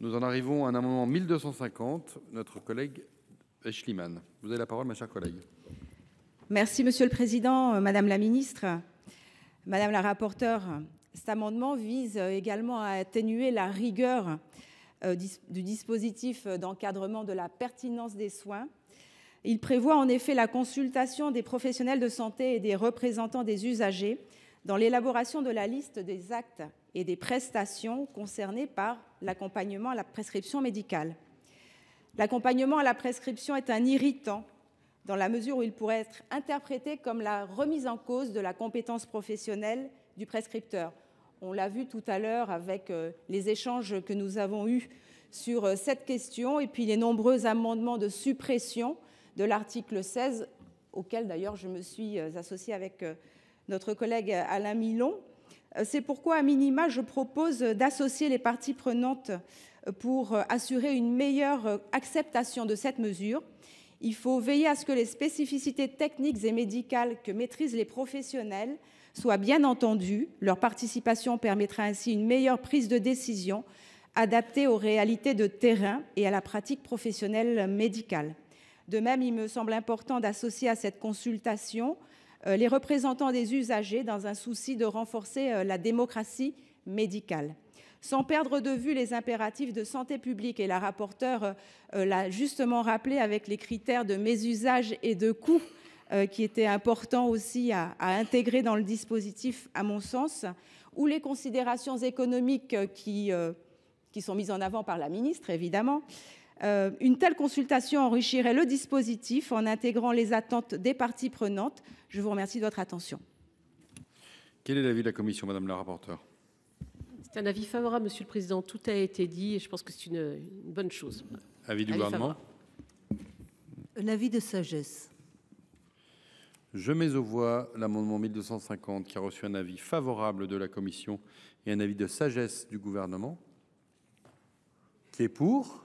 Nous en arrivons à un amendement 1250, notre collègue Aeschlimann. Vous avez la parole, ma chère collègue. Merci, Monsieur le Président, Madame la Ministre, Madame la rapporteure. Cet amendement vise également à atténuer la rigueur du dispositif d'encadrement de la pertinence des soins. Il prévoit en effet la consultation des professionnels de santé et des représentants des usagers dans l'élaboration de la liste des actes et des prestations concernées par l'accompagnement à la prescription médicale. L'accompagnement à la prescription est un irritant dans la mesure où il pourrait être interprété comme la remise en cause de la compétence professionnelle du prescripteur. On l'a vu tout à l'heure avec les échanges que nous avons eus sur cette question et puis les nombreux amendements de suppression de l'article 16, auquel d'ailleurs je me suis associée avec notre collègue Alain Milon. C'est pourquoi, à minima, je propose d'associer les parties prenantes pour assurer une meilleure acceptation de cette mesure. Il faut veiller à ce que les spécificités techniques et médicales que maîtrisent les professionnels soient bien entendues. Leur participation permettra ainsi une meilleure prise de décision adaptée aux réalités de terrain et à la pratique professionnelle médicale. De même, il me semble important d'associer à cette consultation les représentants des usagers dans un souci de renforcer la démocratie médicale. Sans perdre de vue les impératifs de santé publique, et la rapporteure l'a justement rappelé avec les critères de mésusage et de coût qui étaient importants aussi à intégrer dans le dispositif, à mon sens, ou les considérations économiques qui sont mises en avant par la ministre, évidemment. Une telle consultation enrichirait le dispositif en intégrant les attentes des parties prenantes. Je vous remercie de votre attention. Quel est l'avis de la commission, madame la rapporteure? C'est un avis favorable, Monsieur le Président. Tout a été dit et je pense que c'est une bonne chose. Avis du gouvernement? Un avis de sagesse. Je mets aux voix l'amendement 1250 qui a reçu un avis favorable de la commission et un avis de sagesse du gouvernement. Qui est pour?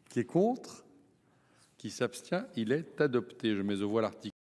Qui est contre? Qui s'abstient? Il est adopté. Je mets aux voix l'article